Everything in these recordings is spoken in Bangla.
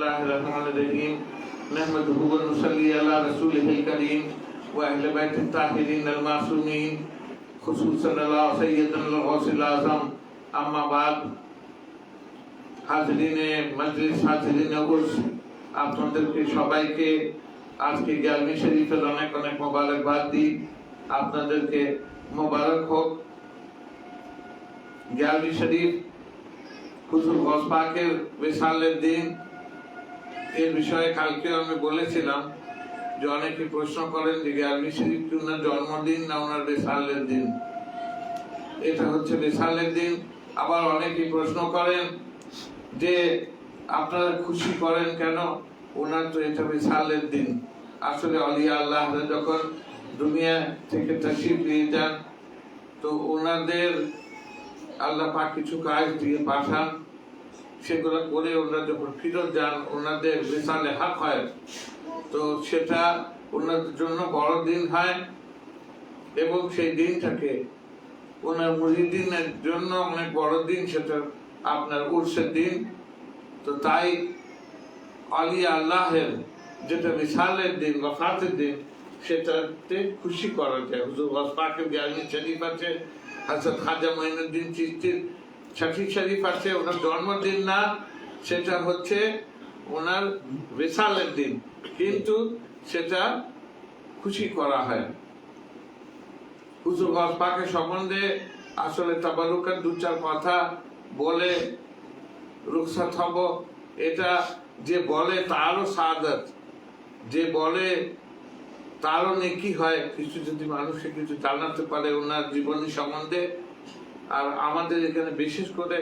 बिस्मिल्लाहिर्रहमानिर्रहीम नहमदुहु व नुसल्ली अला रसूलिहिल करीम व अहले बैतित ताहिरीन अल मासूमीन खुसूसन अला सय्यदुल गौसिल आज़म अम्मा बाद हाज़रीने मजलिस हाज़रीने उर्स আপনাদেরকে সবাইকে আজকে গ্যালমি শরীফের অনেক অনেক মোবারকবাদ দিই। আপনাদেরকে মোবারক হোক। গ্যালমি শরীফ হুজুর গৌস পাকের বিসালের দিন, এর বিষয়ে কালকে আমি বলেছিলাম যে অনেকে প্রশ্ন করেন যে গ্যালমি শরীফ কি ওনার জন্মদিন না ওনার বিসালের দিন। এটা হচ্ছে বিসালের দিন। আবার অনেকে প্রশ্ন করেন যে আপনারা খুশি করেন কেন, ওনার তো এটা বিসালের দিন। আসলে আলিয়া আল্লাহ যখন দুনিয়া থেকে তাশরিফ নিয়ে যান তো ওনাদের আল্লাহ পাক কিছু কাজ দিয়ে পাঠান, সেগুলো করে ওনারা যখন ফিরত যান ওনাদের বিসালে হক হয়, তো সেটা ওনাদের জন্য বড় দিন হয় এবং সেই দিনটাকে ওনার মুরিদিনের জন্য অনেক বড় দিন, সেটা আপনার উরসের দিন। তো তাই আলিয়া আল্লাহের যেটা বিসালের দিন বা ফাতের দিন, সেটাতে খুশি করা যায়। হুজুর গৌস পাকের গ্যালমি শরীফ আছে, হযরত খাজা মঈনুদ্দিন চিশতির শাফি শরীফ আছে, ওনার জন্মদিন না, সেটা হচ্ছে ওনার বিসালের দিন, কিন্তু সেটা খুশি করা হয়। হুজুর গৌস পাকের সম্বন্ধে আসলে তাবারুকাত দু চার কথা বলে রুখসাত হব। এটা যে বলে তারও সাদত, যে বলে তারও নেকি হয়, কিছু যদি মানুষকে কিছু জানাতে পারে ওনার জীবনী সম্বন্ধে। আর আমাদের এখানে বিশেষ করে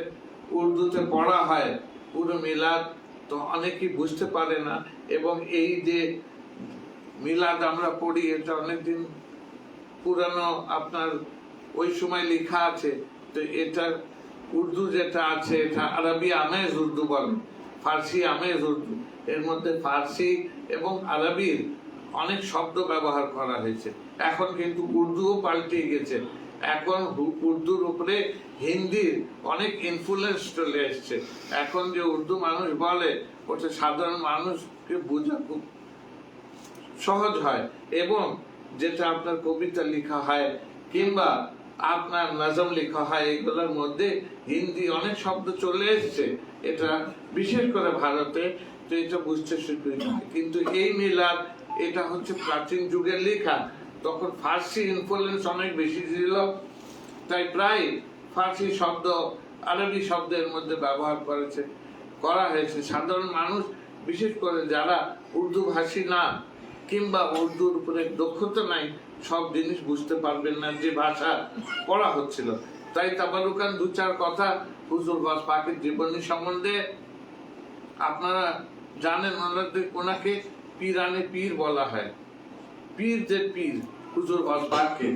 উর্দুতে পড়া হয় পুরো মিলাদ, তো অনেকেই বুঝতে পারে না। এবং এই যে মিলাদ আমরা পড়ি এটা অনেকদিন পুরানো, আপনার ওই সময় লেখা আছে। তো এটা উর্দু যেটা আছে এটা আরবি আমেজ উর্দু বলে, ফার্সি আমেজ উর্দু। এর মধ্যে ফার্সি এবং আরবির অনেক শব্দ ব্যবহার করা হয়েছে। এখন কিন্তু উর্দুও পাল্টে গেছে, এখন উর্দুর উপরে হিন্দির অনেক ইনফ্লুয়েন্স চলে এসছে। এখন যে উর্দু মানুষ বলে ওটা সাধারণ মানুষকে বোঝা খুব সহজ হয়, এবং যেটা আপনার কবিতা লেখা হয় কিংবা আপনার নজম লেখা হয়, এগুলোর মধ্যে হিন্দি অনেক শব্দ চলে এসছে। এটা বিশেষ করে ভারতে, তো এটা বুঝতে সুবিধা হয়। কিন্তু এই মিলাদ এটা হচ্ছে প্রাচীন যুগের লেখা, তখন ফার্সি ইনফ্লুয়েন্স অনেক বেশি ছিল, তাই প্রায় ফার্সি শব্দ আরবি শব্দের মধ্যে ব্যবহার করা হয়েছে। সাধারণ মানুষ বিশেষ করে যারা উর্দু ভাষী না কিংবা উর্দুর উপরে দক্ষতা নাই, সব জিনিস বুঝতে পারবেন না যে ভাষা পড়া হচ্ছিল। তাই তাবারুকান দু চার কথা হুজুর গৌস পাকের জীবনী সম্বন্ধে। আপনারা জানেন ওনাকে পীরানে পীর বলা হয়, পীরদের পীর হুজুর গৌস পাককে।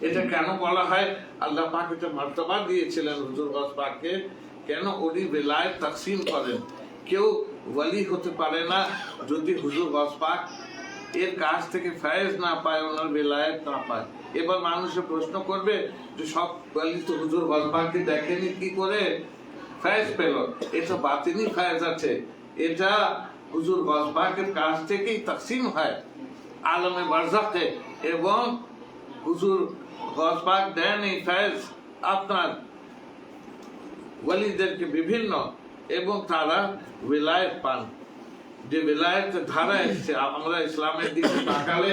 এটা কেন বলা হয়? আল্লাহ পাক এটা মর্তবা দিয়েছিলেন হুজুর গৌস পাককে, কেন উনি বেলায়েত তাকসিম করেন। কেউ ওয়ালি হতে পারে না যদি হুজুর গৌস পাক এর কাছ থেকে ফয়েজ না পায়, ওনার বেলায়েত না পায়। এবার মানুষে প্রশ্ন করবে যে সব ওয়ালি তো হুজুর গৌস পাককে দেখেনি, কি করে ফয়েজ পেল? এটা বাতিনি ফয়েজ আছে, এটা হুজুর গৌস পাকের কাছ থেকেই তাকসিম হয় আলমে বারজাকে। এবং হুজুর গৌস পাক দেন এই ফয়েজ আপনার ওয়ালিদেরকে বিভিন্ন, এবং তারা বেলায়েত পান। যে বেলায়েত ধারা এসছে, আমরা ইসলামের দিকে তাকালে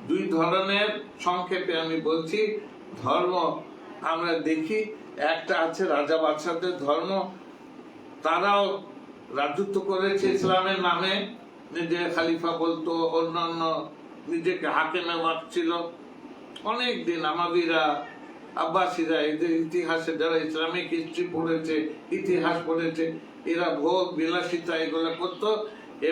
দুই ধরনের, সংক্ষেপে আমি বলছি, ধর্ম আমরা দেখি। একটা আছে রাজা বাদশাদের ধর্ম, তারাও রাজত্ব করেছে ইসলামের নামে, নিজে খালিফা বলতো, অন্যান্য নিজেকে হাকিমে ভাবছিল অনেক দিন। আমাবিরা, আব্বাসীরা, এদের ইতিহাসে যারা ইসলামিক হিস্ট্রি পড়েছে, ইতিহাস পড়েছে, এরা ভোগ বিলাসিতা এগুলো করতো,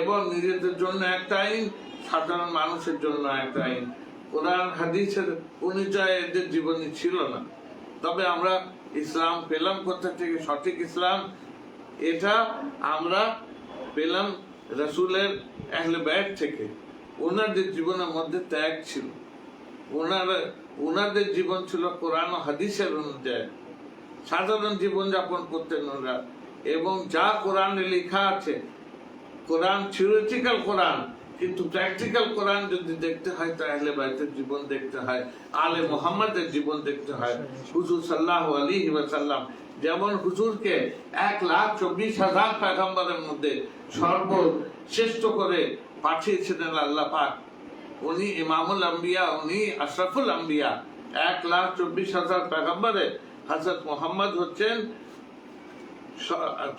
এবং নিজেদের জন্য একটা আইন, সাধারণ মানুষের জন্য একটা আইন। কোরআন হাদিসের অনুযায়ী এদের জীবনী ছিল না। তবে আমরা ইসলাম পেলাম কোথা থেকে? সঠিক ইসলাম এটা আমরা পেলাম রাসূলের আহলে বাইত থেকে। ওনাদের জীবনের মধ্যে ত্যাগ ছিল, ওনাদের জীবন ছিল কোরআন ও হাদিসের অনুযায়ী, সাধারণ জীবন যাপন করতেন ওরা। এবং যা কোরআনে লেখা আছে, কোরআন থিওরিটিক্যাল কোরআন, কিন্তু প্র্যাকটিক্যাল কোরআন যদি দেখতে হয় তো আহলে বাইতের জীবন দেখতে হয়, আলে মোহাম্মদের জীবন দেখতে হয়। হুজুর সাল্লাল্লাহু আলাইহি ওয়াসাল্লাম যেমন হুজুরকে 1,24,000 পয়গম্বরের মধ্যে সর্বশ্রেষ্ঠ করে পাঠিয়েছিলেন আল্লাহ পাক, উনি ইমামুল আম্বিয়া, উনি আশরাফুল আম্বিয়া। 1,24,000 পয়গম্বরে হযরত মুহাম্মদ হচ্ছেন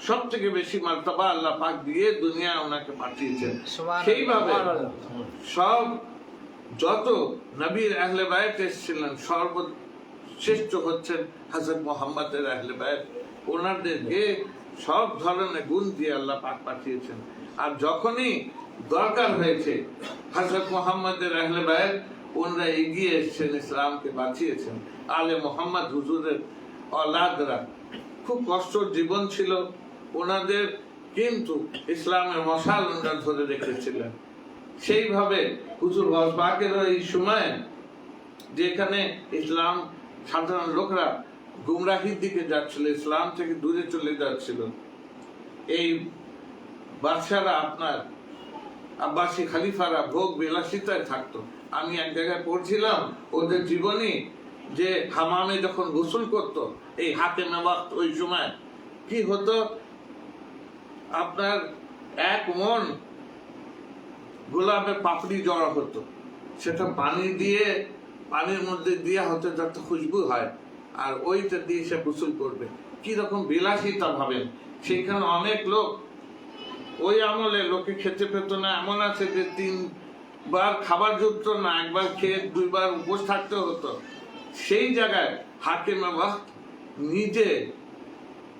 সব থেকে বেশি মার্তবা আল্লাহ পাক দিয়ে দুনিয়ায় ওনাকে পাঠিয়েছেন। সেইভাবে সব যত নবীর আহলে বায়ত এসেছিলেন সর্বশ্রেষ্ঠ হচ্ছেন হযরত মুহাম্মদের আহলে বায়ত। ওনাদেরকে সব ধরনের গুণ দিয়ে আল্লাহ পাক পাঠিয়েছেন। আর যখনই দরকার হয়েছে হযরত মুহাম্মদের আহলে বায়ত ওনারা এগিয়ে এসেছেন, ইসলামকে বাঁচিয়েছেন। আলে মোহাম্মদ হুজুরের औलादরা খুব কষ্টের জীবন ছিল ওনাদের, কিন্তু ইসলামের মশাল ওনারা ধরে রেখেছিলেন। সেইভাবে হুজুর গাউস পাকের এই সময় যেখানে ইসলাম সাধারণ লোকরা গুমরাহির দিকে যাচ্ছিল, ইসলাম থেকে দূরে চলে যাচ্ছিল, এই বাদশারা আপনার আব্বাসী খলিফারা ভোগ বিলাসিতায় থাকতো। আমি এক জায়গায় পড়ছিলাম ওদের জীবনী, যে হামামে যখন গোসল করতো এই হাতেমে ওয়াক্ত, ওই সময় কি হতো আপনার 1 মণ গোলাপের পাপড়ি জড়া হতো, সেটা পানির মধ্যে দিয়ে হতো যাতে খুশবু হয়, আর ওইটা দিয়ে সে গোসল করবে। কি রকম বিলাসিতা ভাবেন। সেখানে অনেক লোক ওই আমলে লোকে খেতে পেত না, এমন আছে যে 3 বার খাবার যুক্ত না, 1 বার খেয়ে 2 বার উপোস থাকতে হতো। সেই জায়গায় হাকিমে ওয়াক্ত নিজে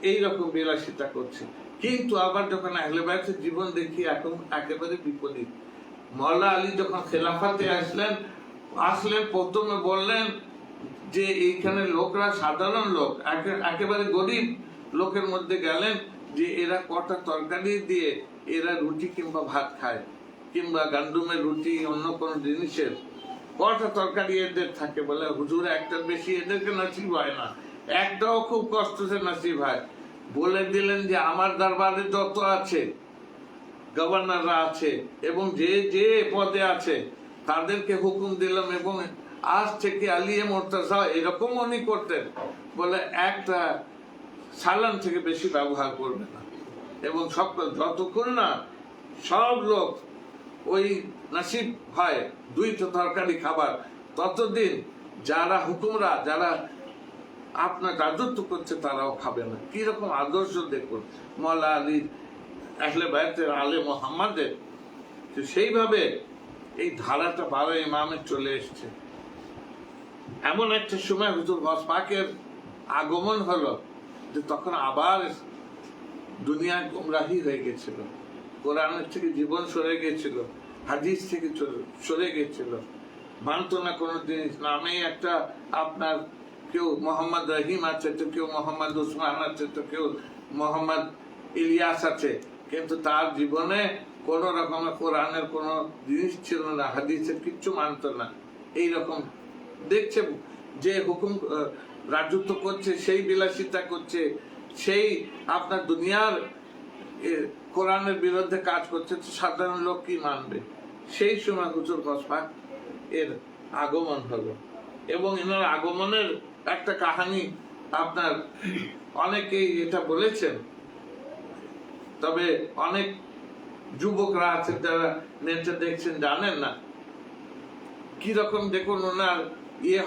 এইরকম বিলাসিতা করছে। কিন্তু আবার যখন আহলে বাইতের জীবন দেখি এখন একেবারে বিপরীত। মওলা আলী যখন খেলাফাতে আসলেন প্রথমে বললেন যে এইখানে লোকরা সাধারণ লোক, একেবারে গরিব লোকের মধ্যে গেলেন, যে এরা কটা তরকারি দিয়ে এরা রুটি কিংবা ভাত খায়, কিংবা গান্ডুমের রুটি অন্য কোন জিনিসের কটা তরকারি এদের থাকে। বলে হুজুর একটার বেশি এদেরকে নসিব হয় না, একটাও খুব কষ্ট সে নসিব হয়। বলে দিলেন যে আমার দরবারে যত আছে গভর্নররা আছে এবং যে যে পদে আছে তাদেরকে হুকুম দিলাম, এবং আজ থেকে আলিয়ে মুর্তজা এরকম উনি করতেন, বলে একটা সালাম থেকে বেশি ব্যবহার করবে না। এবং সকল যতক্ষণ না সব লোক ওই নসিব হয় 2টা তরকারি খাবার, ততদিন যারা হুকুমরা, যারা আপনার রাজত্ব করছে তারাও খাবে না। কিরকম আদর্শ দেখুন মওলা আলী, আহলে বাইতের, আলে মোহাম্মদের। সেইভাবে এই ধারাটা 12 ইমামে চলে এসছে। এমন একটা সময় হুজুর গাউস পাকের আগমন হলো যে তখন আবার দুনিয়া গুমরাহি হয়ে গেছিল, কোরআনের থেকে জীবন সরে গেছিল, হাদিস থেকে সরে গেছিল, মানত না কোনো জিনিস। নামে একটা আপনার কেউ মোহাম্মদ রহিম আছে, তো কেউ মোহাম্মদ উসমান আছে, তো কেউ মোহাম্মদ ইলিয়াস আছে, কিন্তু তার জীবনে কোন রকমের কোরআনের কোন জিনিস ছিল না, হাদিসের কিচ্ছু মানত না। এইরকম দেখছে যে হুকুম রাজত্ব করছে, সেই বিলাসিতা করছে, সেই আপনার দুনিয়ার কোরআনের বিরুদ্ধে কাজ করছে, তো সাধারণ লোক কি মানবে। সেই সময় হুজুর গাউস পাক এর আগমন হলো, এবং এনার আগমনের একটা কাহিনী আপনার অনেকেই এটা বলেছেন, তবে অনেক যুবকরা আছে যারা নেটে দেখছেন জানেন না। কি রকম দেখুন ওনার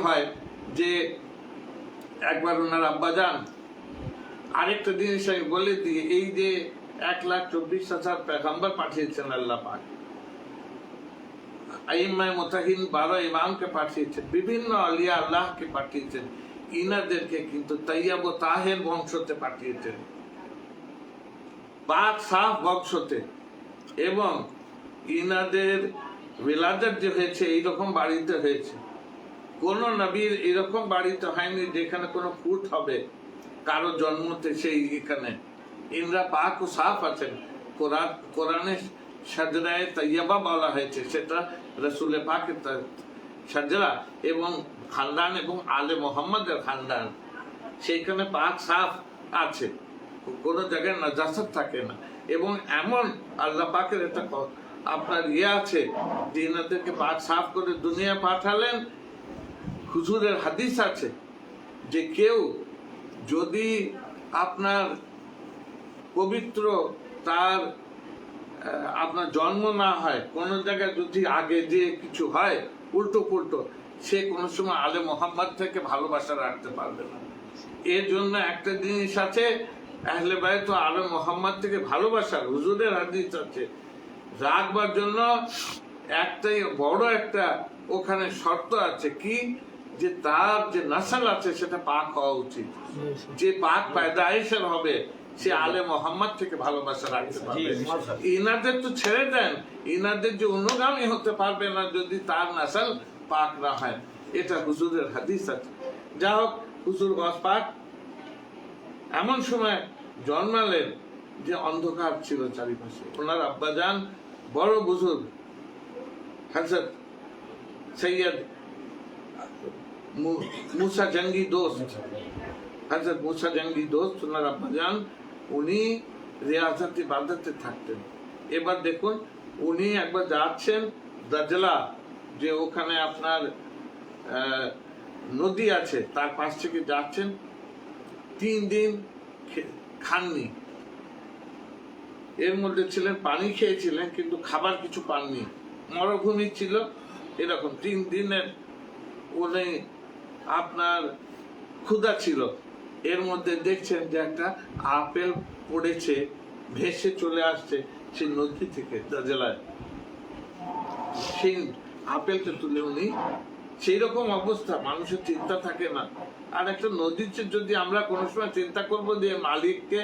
হয় যে একবার ওনার আব্বাজান, আরেকটা জিনিস আমি বলে দিই, এই যে 1,24,000 পয়গম্বর পাঠিয়েছেন আল্লাহ পাক, আইম্মায়ে মুতাহিন 12 ইমামকে পাঠিয়েছেন, বিভিন্ন আলিয়া আল্লাহকে পাঠিয়েছেন, ইনাদেরকে কিন্তু তাইয়াব ও তাহের বংশতে পাঠিয়েছেন, পাক সাফ বংশতে। এবং ইনাদের বিলাদত যে হয়েছে এইরকম বাড়িতে হয়েছে, কোন নবীর এরকম বাড়িতে হয়নি যেখানে কোনো ফুট হবে কারো জন্মতে। সেই এখানে ইনরা পাক ও সাফ আছেন। কোরআনে সাজরায়ে তাইয়্যিবা বলা হয়েছে, সেটা রাসূলে পাকের সাজরা এবং খানদান এবং আলে মোহাম্মদের খানদান, সেইখানে পাক সাফ আছে। কোনো জায়গায় নাজাসাত থাকে না। এবং এমন আল্লাহ পাকের একটা আপনার আছে যে এনাদেরকে পাক সাফ করে দুনিয়া পাঠালেন। হুজুরের হাদিস আছে যে কেউ যদি আপনার পবিত্র তার আপনার জন্ম না হয়, কোনো জায়গায় যদি আগে যে কিছু হয় উল্টো পুল্টো, সে কোনো সময় আলে মোহাম্মদ থেকে ভালোবাসা রাখতে পারবে না। এর জন্য একটা জিনিস আছে, আহলে বাইত তো আলে মোহাম্মদ থেকে ভালোবাসার হুজুরের হাদিস আছে, রাখবার জন্য একটাই বড় একটা ওখানে শর্ত আছে, কি যে তার যে নাসাল আছে সেটা পাক হওয়া উচিত। যে পাক পায়দাইশের হবে সে আলে মোহাম্মদ থেকে ভালোবাসা রাখতে পারবে। ইনাদের তো ছেড়ে দেন, ইনাদের যে অনুগামী হতে পারবে না যদি তার নাসাল পাক না হয়। এটা হুজুরের হাদিস আছে। যা হোক, হুজুর গস পাক এমন সময় জন্মালেন যে অন্ধকার ছিল চারিপাশে। ওনার আব্বাজান বড় বুজুর্গ হযরত সৈয়দ মুসা জঙ্গি দোস্ত, হযরত মুসা জঙ্গি দোস্ত ওনার আব্বাজান, উনি রিয়াজত ইবাদতে থাকতেন। এবার দেখুন, উনি একবার যাচ্ছেন দাজলা, যে ওখানে আপনার নদী আছে, তার পাশ থেকে যাচ্ছেন, 3 দিন খাননি। এর মধ্যে ছিলেন, পানি খেয়েছিলেন কিন্তু খাবার কিছু পাননি, মরুভূমি ছিল এরকম। 3 দিনের উনি আপনার ক্ষুধা ছিল। এর মধ্যে দেখছেন যে একটা আপেল পড়েছে, ভেসে চলে আসছে সেই নদী থেকে দাজলায়। সেই আপেলটা তুলে উনি, সেই রকম অবস্থা, মানুষের চিন্তা থাকে না। আর একটা নদীতে যদি আমরা কোনো সময় চিন্তা করবো যে মালিককে,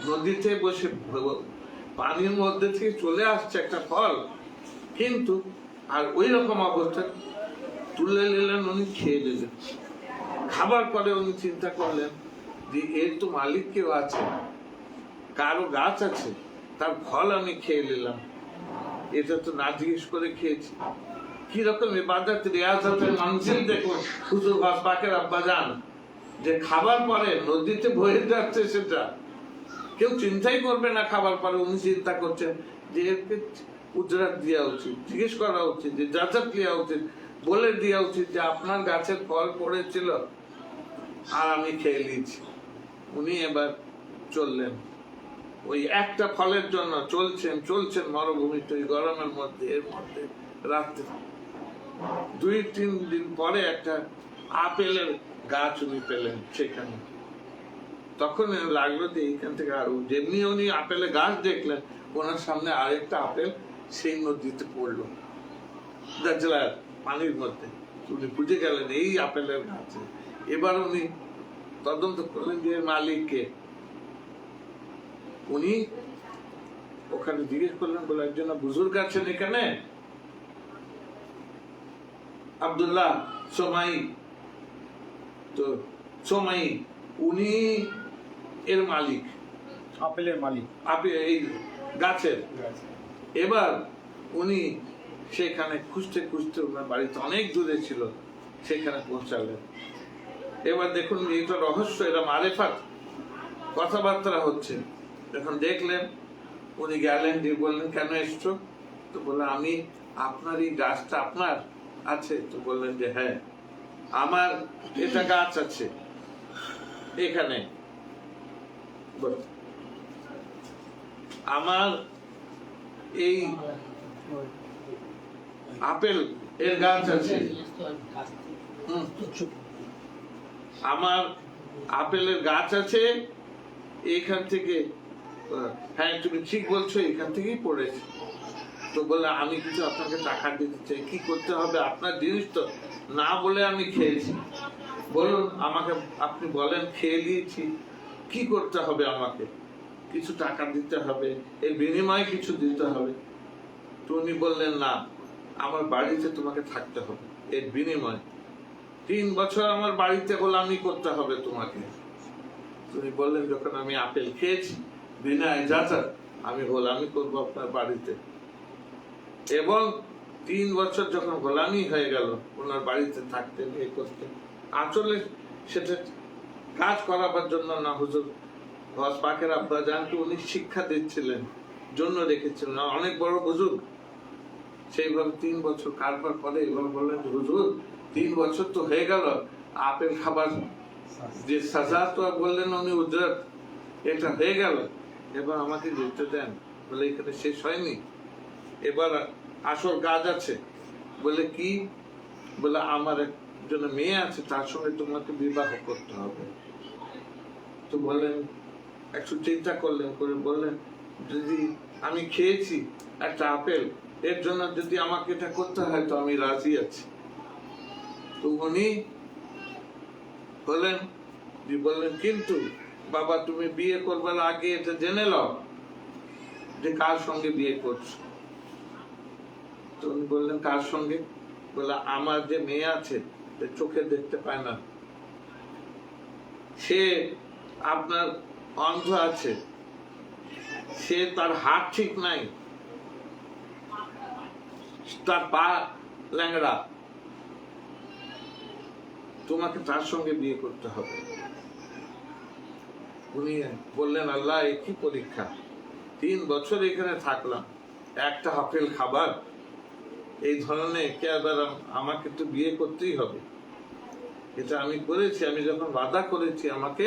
নদীতে বসে পানির মধ্যে থেকে চলে আসছে একটা ফল, কিন্তু আর ওই রকম অবস্থা তুলে নিলেন, উনি খেয়ে নিলেন। খাবার পরে উনি চিন্তা করলেন যে এর তো মালিক কেউ আছে, কারো গাছ আছে, তার ফল আমি খেয়ে নিলাম, এটা তো না জিজ্ঞেস করে খেয়েছি। কি রকম ইবাদত রিয়াজতের মঞ্জিল দেখুন হুজুর গস পাকের আব্বাজান, যে খাবার পরে নদীতে বয়ে যাচ্ছে, সেটা কেউ চিন্তাই করবে না। খাবার পরে উনি চিন্তা করছেন যে একে উজরাত দেওয়া উচিত, জিজ্ঞেস করা উচিত, যে জাজাত দেওয়া উচিত, বলে দেওয়া উচিত যে আপনার গাছের ফল পড়েছিল আর আমি খেয়ে নিয়েছি। উনি এবার চললেন, ওই একটা ফলের জন্য চলছেন মরুভূমিতে, ওই গরমের মধ্যে, এর মধ্যে রাত্রে 2-3 দিন পরে একটা আপেলের গাছ উনি পেলেন সেখানে। তখন লাগলো যে এইখান থেকে আরো, যেমনি উনি আপেলের গাছ দেখলেন, ওনার সামনে আরেকটা আপেল সেই নদীতে পড়লো, দাজলার পানির মধ্যে। উনি বুঝে গেলেন এই আপেলের গাছ। এবার উনি তদন্ত করলেন যে মালিককে। উনি ওখানে জিজ্ঞেস করলেন, বলে একজন বুজুর্গ আছেন এখানে, আব্দুল্লাহ সোমাই, তো সোমাই উনি এর মালিক, আপেলের মালিক, এই গাছের। এবার উনি সেখানে খুঁজতে খুঁজতে, ওনার বাড়িতে অনেক দূরে ছিল, সেখানে পৌঁছালেন। এবার দেখুন, এটা রহস্য, এটা মারেফাত, কথাবার্তা হচ্ছে। যখন দেখলেন, উনি গেলেন, যে বললেন কেন এসছো? তো বললেন আমি, আপনার এই গাছটা আপনার আছে? তো বললেন যে হ্যাঁ, আমার এটা গাছ আছে এখানে, আমার এই আপেল এর গাছ আছে, আমার আপেলের গাছ আছে এখান থেকে। হ্যাঁ তুমি ঠিক বলছো, এখান থেকেই পড়েছে। তো বলে আমি কিছু আপনাকে টাকা দিতে চাই, কি করতে হবে? আপনার জিনিস তো, না বলে আমি খেয়েছি, বলুন আমাকে, আপনি বলেন, খেয়ে নিয়েছি, কি করতে হবে? আমাকে কিছু টাকা দিতে হবে, এর বিনিময়ে কিছু দিতে হবে। তো উনি বললেন না, আমার বাড়িতে তোমাকে থাকতে হবে, এর বিনিময়ে 3 বছর আমার বাড়িতে গোলামি করতে হবে তোমাকে। তুমি বললেন যখন আমি আপেল খেয়েছি বিনা ইজাজত, আমি গোলামি করবো আপনার বাড়িতে। এবং 3 বছর যখন গোলামি হয়ে গেল, ওনার বাড়িতে থাকতেন, এ করতেন। আসলে সেটা কাজ করাবার জন্য না, হুজুর গস পাকের আব্বাজানকে উনি শিক্ষা দিচ্ছিলেন, জন্য রেখেছিলেন, অনেক বড় বুজুর্গ। সেইভাবে 3 বছর কারবার পরে এবার বললেন, হুজুর 3 বছর তো হয়ে গেল, আপেল খাবার যে সাজা তো বললেন উনি উজরত, এটা হয়ে গেল, এবার আমাকে যেতে দেন। বলে এখানে শেষ হয়নি, এবার আসল কাজ আছে। বলে কি? বলে আমার একজন মেয়ে আছে, তার সঙ্গে তোমাকে বিবাহ করতে হবে। তো বললেন, একটু চিন্তা করলেন, করে বললেন, যদি আমি খেয়েছি একটা আপেল, এর জন্য যদি আমাকে এটা করতে হয় তো আমি রাজি আছি। তো উনি বললেন, কিন্তু বাবা তুমি বিয়ে করবার আগে এটা জেনে নাও যে কার সঙ্গে বিয়ে করছো। তো উনি বললেন, কার সঙ্গে? বলে আমার যে মেয়ে আছে, চোখে দেখতে পায় না, সে আপনার অন্ধ আছে, সে তার হাত ঠিক নাই, তার পা ল্যাংড়া, তোমাকে তার সঙ্গে বিয়ে করতে হবে। উনি বললেন, আল্লাহ এ কি পরীক্ষা, 3 বছর এখানে থাকলাম, একটা আপেল খাবার, এই ধরনের আমাকে তো বিয়ে করতেই হবে, এটা আমি করেছি, আমি যখন বাধা করেছি আমাকে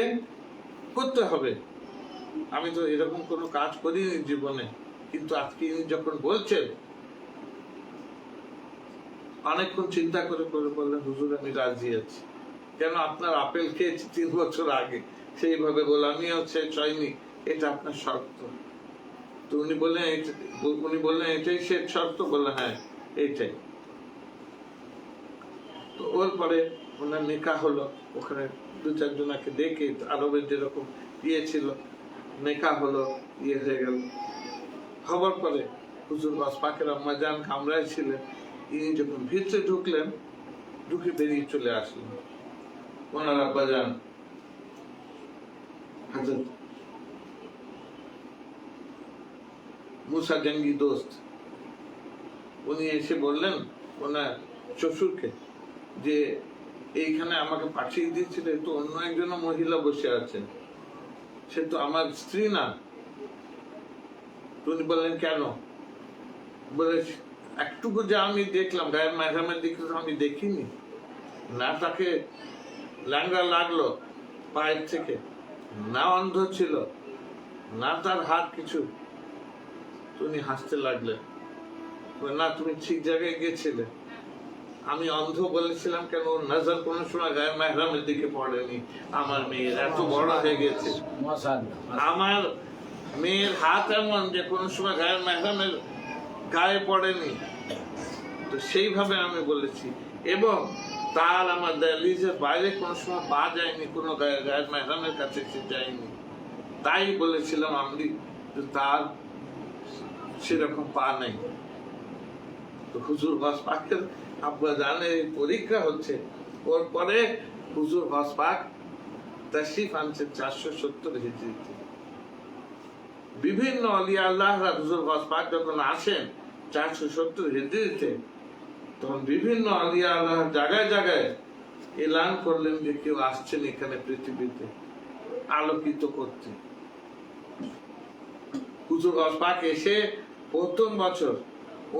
করতে হবে, আমি তো এরকম কোনো কাজ করিনি জীবনে, কিন্তু আজকে ইনি যখন বলছেন, অনেকক্ষণ চিন্তা করে বললেন, হুজুর আমি রাজি আছি। কেন? আপনার আপেল খেয়েছি 3 বছর আগে, সেইভাবে গোলামিও শেষ হয়নি, এটা আপনার শর্ত। তো উনি বললেন এটাই শেষ শর্ত? বললেন হ্যাঁ এইটাই। তো ওর পরে ওনার নিকাহ হলো, ওখানে 2-4 জনাকে দেখে, আরবের যেরকম ইয়ে ছিল, নিকাহ হলো, ইয়ে হয়ে গেল। হবার পরে হুজুর গস পাকের আম্মাজান কামরায় ছিলেন, ইনি যখন ভিতরে ঢুকলেন, ঢুকে বেরিয়ে চলে আসলেন। ওনার আব্বাজান হযরত মুসা জঙ্গি দোস্ত, উনি এসে বললেন ওনার শ্বশুরকে যে এইখানে আমাকে পাঠিয়ে দিয়েছিল, তো অন্য একজন মহিলা বসে আছেন, সে তো আমার স্ত্রী না। উনি বললেন কেন? বলে একটুকু যে আমি দেখলাম, গায়ের মাঝামের দিকে আমি দেখিনি, না তাকে ল্যাংড়া লাগলো পায়ের থেকে, না অন্ধ ছিল, না তার হাত কিছু। উনি হাসতে লাগলেন, না তুমি ঠিক জায়গায় গিয়েছিলে, আমি অন্ধ বলেছিলাম কেন? ওর নজর কোনো সময় গায়ের মেহরামের দিকে পড়েনি। আমার মেয়ের এত বড় হয়ে গেছে, আমার মেয়ের হাত এমন যে কোনো সময় গায়ের মেহরামের গায়ে পড়েনি, তো সেইভাবে আমি বলেছি। এবং তার আমার দহলিজের বাইরে কোনো সময় পা যায়নি, কোনো গায়ের মেহরামের কাছে যায়নি, তাই বলেছিলাম আমি তার সেরকম পা নেই। তো হুজুর গস পাকের আব্বাজানের পরীক্ষা হচ্ছে। ওর পরে হুজুর গস পাক তাশরিফ আনছে 470 হিজরিতে। বিভিন্ন আলিয়া আল্লাহরা হুজুর গস পাক যখন আসেন 470 হিজরিতে, তখন বিভিন্ন আলিয়া আল্লাহ জায়গায় জায়গায় এলান করলেন যে কেউ আসছেন এখানে পৃথিবীতে আলোকিত করতে। হুজুর গস পাক এসে প্রথম বছর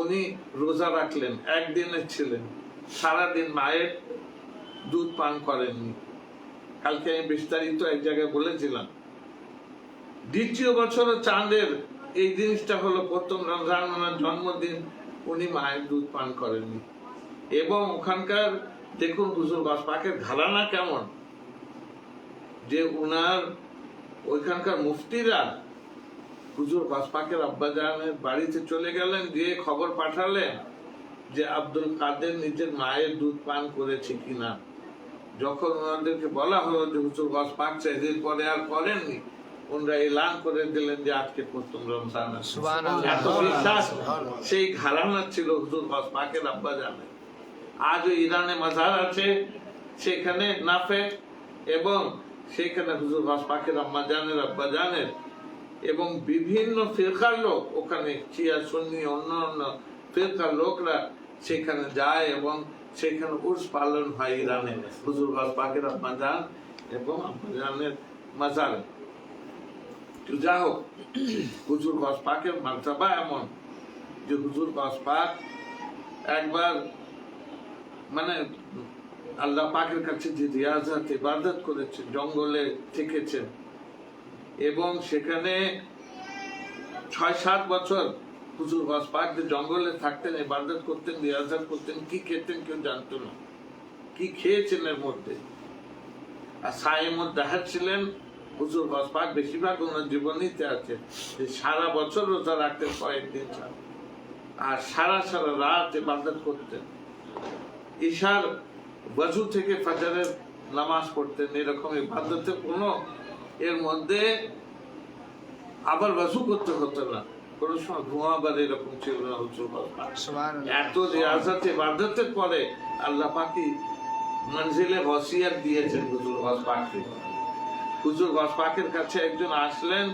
উনি রোজা রাখলেন, একদিনের ছিলেন, সারাদিন মায়ের দুধ পান করেননি। কালকে আমি বিস্তারিত এক জায়গায় বলেছিলাম। দ্বিতীয় বছর চাঁদের এই জিনিসটা হলো প্রথম রমজান, ওনার জন্মদিন, উনি মায়ের দুধ পান করেননি। এবং ওখানকার দেখুন হুজুর গস পাকের ঘরানা কেমন, যে উনার ওইখানকার মুফতিরা হুজুর গস পাকের আব্বাজানের বাড়িতে চলে গেলেন, গিয়ে খবর পাঠালেন যে আব্দুল কাদের নিজের মায়ের দুধ পান করেছে কিনা। যখন ওনাদেরকে বলা হলো যে হুজুর গস পাক সেদিন পরে আর করেননি, ওনারা এলান করে দিলেন যে আজকে প্রথম রমজান। এত বিশ্বাস সেই ঘরানা ছিল হুজুর গস পাকের আব্বাজানের। আজও ইরানে মাজার আছে, সেখানে নাফে, এবং সেখানে হুজুর গস পাকের আম্মাজানের আব্বাজানের এবং বিভিন্ন ফিরকার লোক, ওখানে শিয়া সুন্নি অন্য অন্য ফিরকার লোকরা সেখানে যায় এবং সেখানে উর্স পালন হয় ইরানে হুজুর গস পাকের আম্মাজান এবং আম্মাজানের মাজারে। তো যা হোক, হুজুর গস পাকের মার্তাবা এমন যে হুজুর গস পাক একবার মানে আল্লাহ পাকের কাছে যে রিয়াজাত ইবাদত করেছেন, জঙ্গলে থেকেছেন এবং সেখানে 6-7 বছর হুজুর গস পাক যে জঙ্গলে থাকতেন, ইবাদত করতেন, রিয়াজাত করতেন, কি খেতেন কেউ জানতো না, কি খেয়েছেন এর মধ্যে। আর সাইমুদ দাহার ছিলেন হুজুর গস পাক, বেশিরভাগ ওনার জীবনীতে আছে যে সারা বছর রোজা রাখতেন কয়েকদিন ছাড়া, আর সারা সারা রাত ইবাদত করতেন। ঈশার ওয়াজু থেকে ফাজরের নামাজ পড়তেন, এরকম ইবাদতে কোনো এর মধ্যে আবার ওয়াজু করতে হতো না, কোনো সময় ঘুমাবার এরকম ছিল না হুজুর গস পাক। এত রিয়াজত ইবাদতের পরে আল্লাহ পাকি মঞ্জিলে ওসিয়ত দিয়েছেন হুজুর গস পাককে। হুজুর গস পাকের কাছে একজন আসলেন,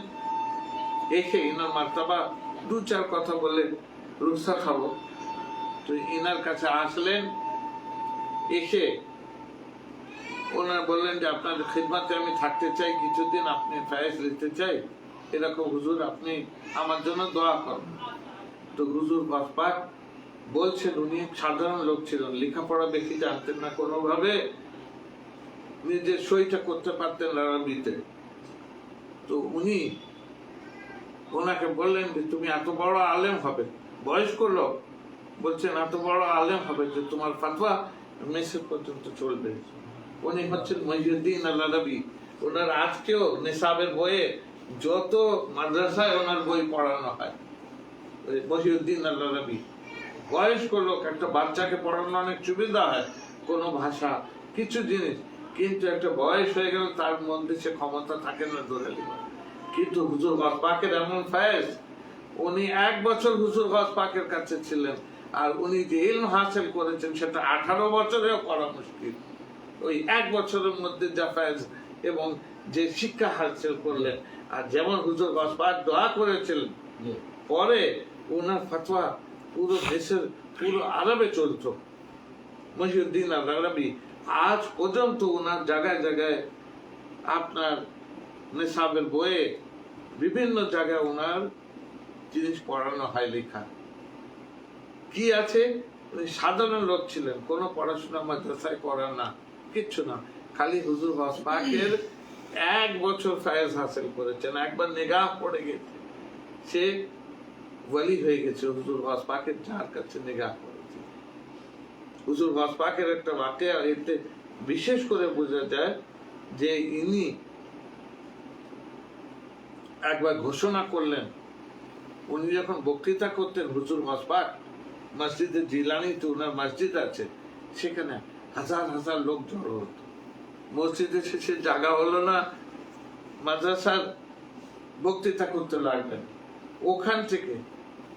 এসে ইনার মার্তাবা 2-4 কথা বলে রুখসাত খাবো, তো ইনার কাছে আসলেন, এসে ওনার বললেন যে আপনার খিদমতে আমি থাকতে চাই কিছুদিন, আপনি ফায়েজ নিতে চাই, এরকম হুজুর আপনি আমার জন্য দোয়া করুন। তো হুজুর গস পাক বলছেন, উনি সাধারণ লোক ছিলেন, লেখাপড়া বেশি জানতেন না, কোনোভাবে নিজের সইটা করতে পারতেন আরবিতে। তো উনি ওনাকে বললেন যে তুমি এত বড় আলেম হবে, বয়স্ক লোক বলছেন এত বড় আলেম হবে যে তোমার ফাতোয়া মিশর পর্যন্ত চলবে। উনি হচ্ছেন মহিউদ্দিন আল আরবি। ওনার আজকেও নিসাবের বইয়ে যত মাদ্রাসায় ওনার বই পড়ানো হয়, মহিউদ্দিন আল আরবি। বয়স্ক লোক, একটা বাচ্চাকে পড়ানো অনেক সুবিধা হয় কোনো ভাষা কিছু জিনিস, কিন্তু একটা বয়স হয়ে গেলে তার মধ্যে সে ক্ষমতা থাকে না ধরে নেওয়ার। কিন্তু হুজুর গস পাকের এমন ফায়েজ, উনি 1 বছর হুজুর গস পাকের কাছে ছিলেন, আর উনি যে ইলম হাসিল করেছেন সেটা 18 বছরেও করা মুশকিল। ওই 1 বছরের মধ্যে যা ফায়েজ এবং যে শিক্ষা হাসিল করলেন, আর যেমন হুজুর গস পাক দোয়া করেছিলেন, পরে ওনার ফতোয়া পুরো দেশের পুরো আরবে চলতো। মহিউদ্দিন আল আরবি আজ পর্যন্ত ওনার জায়গায় জায়গায় আপনার নিসাবের বইয়ে বিভিন্ন জায়গায় ওনার জিনিস পড়ানো হয়, লেখা কি আছে। উনি সাধারণ লোক ছিলেন, কোনো পড়াশোনা মাদ্রাসায় করার না, কিচ্ছু না, খালি হুজুর গস পাকের 1 বছর ফায়েজ হাসিল করেছেন। একবার নিগাহ পড়ে গেছে, সে ওয়ালি হয়ে গেছে হুজুর গস পাকের যার কাছে নিগাহ করেছে। হুজুর গস পাকের একটা বাক্যে এতে বিশেষ করে বোঝা যায় যে ইনি একবার ঘোষণা করলেন, উনি যখন বক্তৃতা করতেন হুজুর গস পাক মসজিদে জিলানিতে ওনার মসজিদ আছে, সেখানে হাজার হাজার লোক জড়ো হতো। মসজিদে শেষে জায়গা হলো না, মাদ্রাসার বক্তৃতা করতে লাগলেন। ওখান থেকে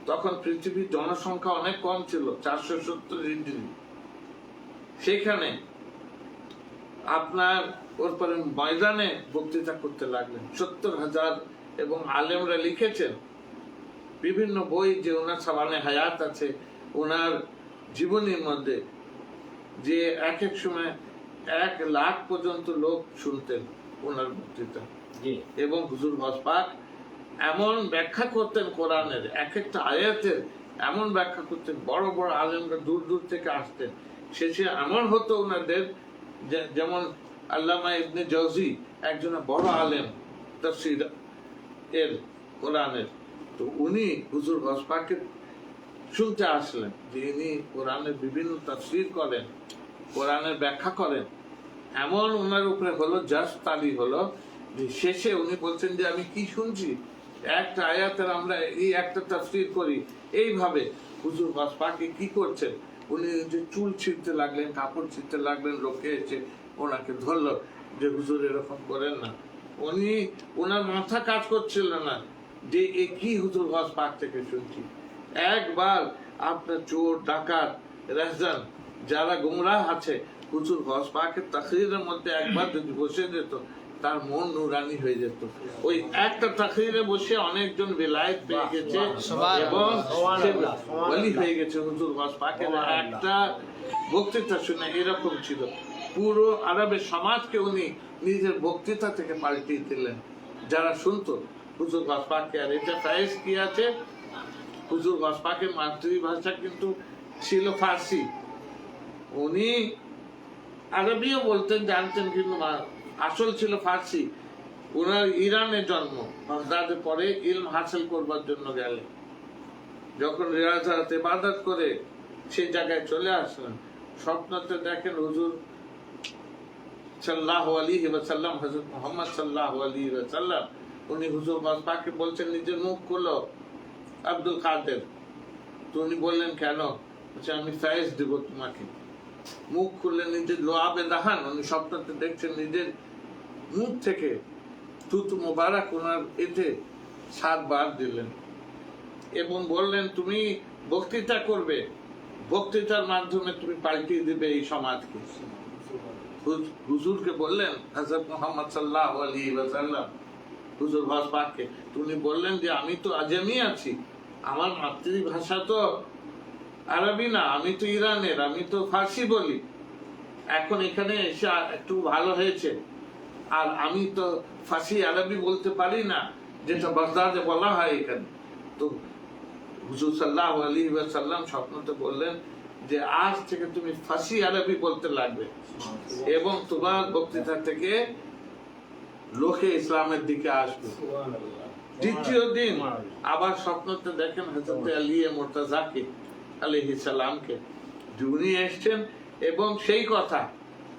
তখন পৃথিবীর জনসংখ্যা অনেক কম ছিল, 470 হিজরি। সেখানে আপনার ওর পরে ময়দানে বক্তৃতা করতে লাগলেন 70,000, এবং আলেমরা লিখেছেন বিভিন্ন বই যে ওনার সাবানে হায়াত আছে, ওনার জীবনীর মধ্যে, যে এক এক সময় 1 লাখ পর্যন্ত লোক শুনতেন ওনার বক্তৃতা। এবং হুজুর গস পাক এমন ব্যাখ্যা করতেন কোরআনের, এক একটা আয়াতের এমন ব্যাখ্যা করতেন, বড় বড় আলেমরা দূর দূর থেকে আসতেন। শেষে এমন হতো ওনাদের, যেমন আল্লামা ইবনে জাওজি একজন বড় আলেম তাফসীর এর কোরআনের, তো উনি হুজুর গস পাককে শুনতে আসলেন যে ইনি কোরআনের বিভিন্ন তাফসীর করেন, কোরআনের ব্যাখ্যা করেন। এমন ওনার উপরে হলো জাস তালি হলো যে শেষে উনি বলছেন যে আমি কি শুনছি, একটা আয়াতের আমরা এই একটা তাফসীর করি এইভাবে। হুজুর গস পাক কি করছেন, উনি যে চুল ছিঁড়তে লাগলেন, কাপড় ছিঁড়তে লাগলেন, লোকে এসে ওনাকে ধরলো যে হুজুর এরকম করেন না। উনি ওনার মাথা কাজ করছিল না যে এ কি হুজুর গস পাক থেকে শুনছি। একবার আপনার চোর ডাকাত রাহজান যারা গুমরাহ আছে, হুজুর গস পাকের তাকরীরের মধ্যে একবার যদি বসে যেত, তার মন নুরানি হয়ে যেত। ওই একটা তাকরীরে বসে অনেকজন বেলায়েত পেয়ে গেছে এবং ওয়ালি হয়ে গেছে হুজুর গস পাকের একটা বক্তৃতা শুনে। এরকম ছিল, পুরো আরবের সমাজকে উনি নিজের বক্তৃতা থেকে পাল্টিয়ে দিলেন। যারা শুনতো হুজুর গাছ পাকে। আর এটা ফায়েজ কি আছে, হুজুর গাছ পাকের মাতৃভাষা কিন্তু ছিল ফার্সি। উনি আরবিও বলতেন, জানতেন, কিন্তু আসল ছিল ফার্সি। ওনার ইরানে জন্ম, বাগদাদে পরে ইলম হাসিল করবার জন্য গেলেন। যখন রিয়াজাত ইবাদত করে সেই জায়গায় চলে আসলেন, স্বপ্নতে দেখেন হুজুর সাল্লাল্লাহু আলাইহি ওয়াসাল্লাম, হযরত মুহাম্মদ সাল্লাল্লাহু আলাইহি ওয়াসাল্লাম, উনি হুজুর গাছ পাককে বলছেন নিজের মুখ খুলো আব্দুল কাদের। তো উনি বললেন কেন? বলছে আমি ফায়েজ দেব তোমাকে। মুখ খুললেন, নিজের লোয়াবে দাহান, উনি স্বপ্নতে দেখছেন নিজের মুখ থেকে থুতু মোবারক ওনার এতে 7 বার দিলেন এবং বললেন তুমি বক্তৃতা করবে, বক্তৃতার মাধ্যমে তুমি পাল্টিয়ে দিবে এই সমাজকে। হুজুরকে বললেন, হযরত মুহাম্মদ সাল্লাল্লাহু আলাইহি ওয়াসাল্লাম হুজুর গাছ পাককে, তুমি বললেন যে আমি তো আজমি আছি, আমার মাতৃভাষা তো আরবি না, আমি তো ইরানের, আমি তো ফার্সি বলি। এখন এখানে এসে একটু ভালো হয়েছে, আর আমি তো ফার্সি আরবি বলতে পারি না, যেটা বাগদাদে বলা হয় এখানে। তো হুজুর সাল্লাল্লাহু আলাইহি ওয়াসাল্লাম স্বপ্নতে বললেন যে আজ থেকে তুমি ফার্সি আরবি বলতে লাগবে এবং তোমার বক্তৃতা থেকে লোকে ইসলামের দিকে আসবে। দ্বিতীয় দিন আবার স্বপ্নতে দেখেন হযরত আলী মুর্তজাকে আলাইহিস সালামকে, উনি এসেছেন এবং সেই কথা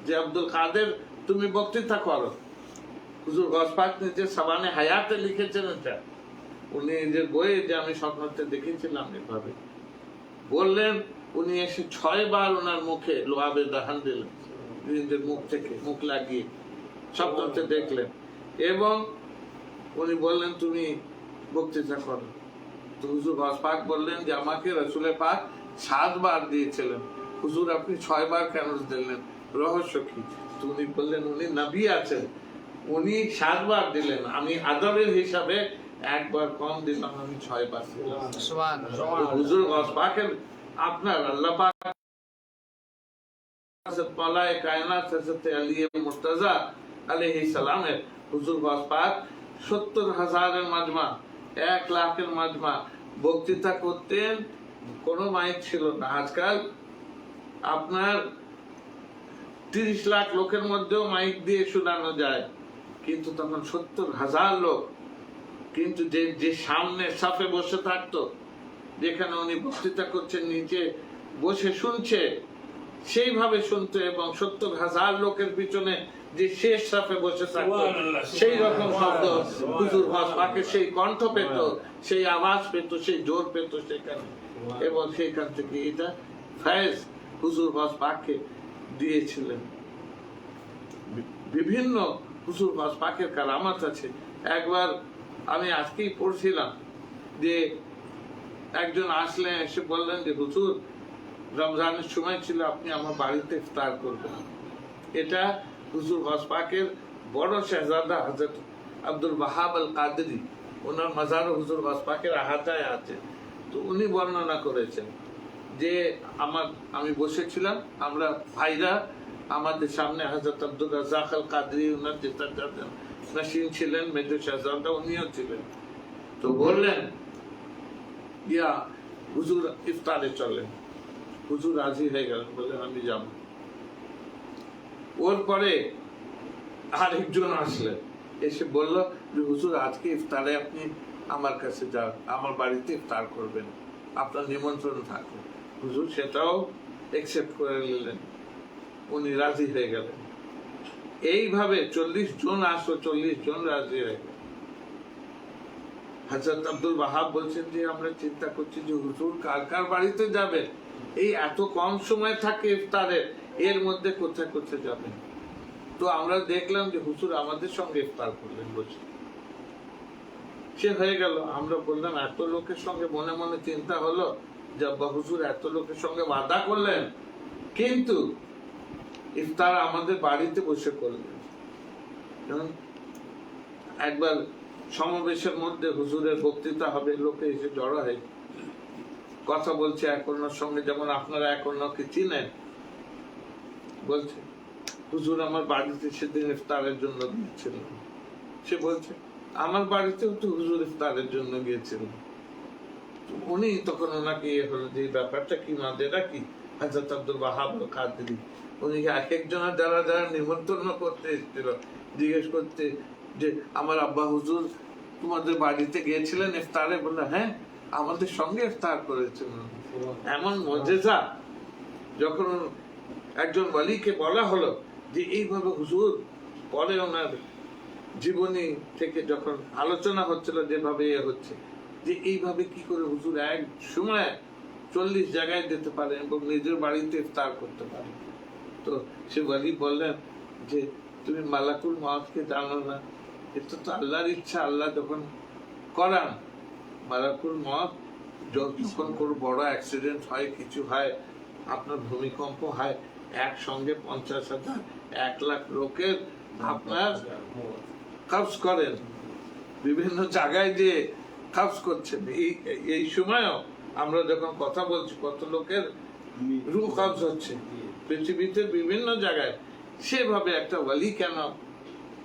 যে আব্দুল কাদের তুমি বক্তৃতা করো। হুজুর গাছ পাক নিজের সাবানে হায়াতে লিখেছেন এটা, উনি নিজের বইয়ে যে আমি স্বপ্নতে দেখেছিলাম এভাবে বললেন। উনি এসে 6 বার ওনার মুখে লোহাবে দাহান দিলেন, নিজের মুখ থেকে মুখ লাগিয়ে স্বপ্নতে দেখলেন এবং উনি বললেন তুমি বক্তৃতা করো। তো হুজুর গাছ পাক বললেন যে আমাকে রাসূলের পাক 7 বার দিয়েছিলেন, হুজুর আপনি 6 বার কেন দিলেন, রহস্য কি? তো উনি বললেন উনি নবী আছেন, উনি 7 বার দিলেন, আমি আদবের হিসাবে 1 বার কম দিলাম, আমি 6 বার দিলাম। সুবহানাল্লাহ। হুজুর গাছ পাকের আপনার আল্লাহ পাক পালায়ে কায়নাত হযরত আলী মুর্তজা আলাইহিস সালামের হুজুর গাছ পাক 70,000-এর মাজমা, 1 লাখের মাজমা বক্তৃতা করতেন, কোনো মাইক ছিল না। আজকাল আপনার 30 লাখ লোকের মধ্যেও মাইক দিয়ে শোনানো যায়, কিন্তু তখন 70,000 লোক, কিন্তু যে সামনে সাফে বসে থাকতো, যেখানে উনি বক্তৃতা করছেন নিচে বসে শুনছে, সেইভাবে শুনতো এবং 70,000 লোকের পিছনে যে শেষ সাফে বসে থাকতো, সেই রকম শব্দ হুজুর গাছ পাকের সেই কণ্ঠ পেত, সেই আওয়াজ পেত, সেই জোর পেত সেখানে, এবং সেইখান থেকে এটা ফায়েজ হুজুর গাছ পাককে দিয়েছিলেন। বিভিন্ন হুজুর গাছ পাকের কারামাত আছে। একবার আমি আজকেই পড়ছিলাম যে একজন আসলেন, এসে বললেন যে হুজুর রমজানের সময় ছিল, আপনি আমার বাড়িতে ইফতার করবেন। এটা হুজুর গাছ পাকের বড় শাহজাদা হযরত আব্দুল ওয়াহাব আল কাদরি, ওনার মাজার হুজুর গাছ পাকের আহাতায় আছে। তো উনি বর্ণনা করেছেন যে আমি বসেছিলাম, আমরা ভাইরা, আমাদের সামনে হযরত আব্দুল রাজ্জাক আল কাদরি, ওনার যেটা নাসিন ছিলেন, মেজর শাহজাদা, উনিও ছিলেন। তো বললেন ইয়া হুজুর ইফতারে চলেন। হুজুর রাজি হয়ে গেলেন, বললেন আমি যাব। ওর পরে আরেকজন আসলেন, এসে বলল যে হুজুর আজকে ইফতারে আপনি আমার কাছে যান, আমার বাড়িতে ইফতার করবেন, আপনার নিমন্ত্রণ থাকবে। হুজুর সেটাও একসেপ্ট করে নিলেন, উনি রাজি হয়ে গেলেন। এইভাবে 40 জন আসলো, 40 জন রাজি হয়ে গেল। হযরত আব্দুল ওয়াহাব বলছেন যে আমরা চিন্তা করছি যে হুজুর কার কার বাড়িতে যাবেন, এই এত কম সময় থাকে ইফতারে, এর মধ্যে কোথায় কোথায় যাবেন। তো আমরা দেখলাম যে হুজুর আমাদের সঙ্গে ইফতার করলেন বসে, সে হয়ে গেল। আমরা বললাম এত লোকের সঙ্গে, মনে মনে চিন্তা হলো যে আব্বা হুজুর এত লোকের সঙ্গে ওয়াদা করলেন, কিন্তু ইফতার আমাদের বাড়িতে বসে করলেন। একবার সমাবেশের মধ্যে হুজুরের বক্তৃতা হবে, লোকে এসে জড়ো হয়, কথা বলছে এক অন্যের সঙ্গে, যেমন আপনারা এক অন্যকে চিনেন। বলছে হুজুর আমার বাড়িতে সেদিন ইফতারের জন্য দিয়েছিলেন। সে বলছে আমার বাড়িতেও তো হুজুর ইফতারের জন্য গিয়েছিলেন। উনি তখন ওনাকে হলো যে ব্যাপারটা কি মাদেরা কি হযরত আব্দুল ওয়াহাব কাদরি, উনি এক একজনের যারা যারা নিমন্ত্রণ করতে এসেছিল জিজ্ঞেস করতে যে আমার আব্বা হুজুর তোমাদের বাড়িতে গিয়েছিলেন ইফতারে, বললো হ্যাঁ আমাদের সঙ্গে ইফতার করেছিলেন। এমন মজেজা যখন একজন ওয়ালিকে বলা হলো যে এইভাবে হুজুর, পরে ওনার জীবনী থেকে যখন আলোচনা হচ্ছিল যেভাবে হচ্ছে যে এইভাবে কি করে হুজুর এক সময় 40 জায়গায় যেতে পারে এবং নিজের বাড়িতে ইফতার করতে পারে। তো সে ওয়ালি বললেন যে তুমি মালাকুল মউতকে জানো না? এটা তো আল্লাহর ইচ্ছা, আল্লাহ যখন করান। মালাকুল মউত যখন কোনো বড় অ্যাক্সিডেন্ট হয়, কিছু হয়, আপনার ভূমিকম্প হয়, একসঙ্গে 50,000 1 লাখ লোকের আপনার কাজ করেন, বিভিন্ন জায়গায় যে কাজ করছেন। এই সময়ও আমরা যখন কথা বলছি কত লোকের রূহ কাজ হচ্ছে পৃথিবীতে বিভিন্ন জায়গায়। সেভাবে একটা ওয়ালি কেন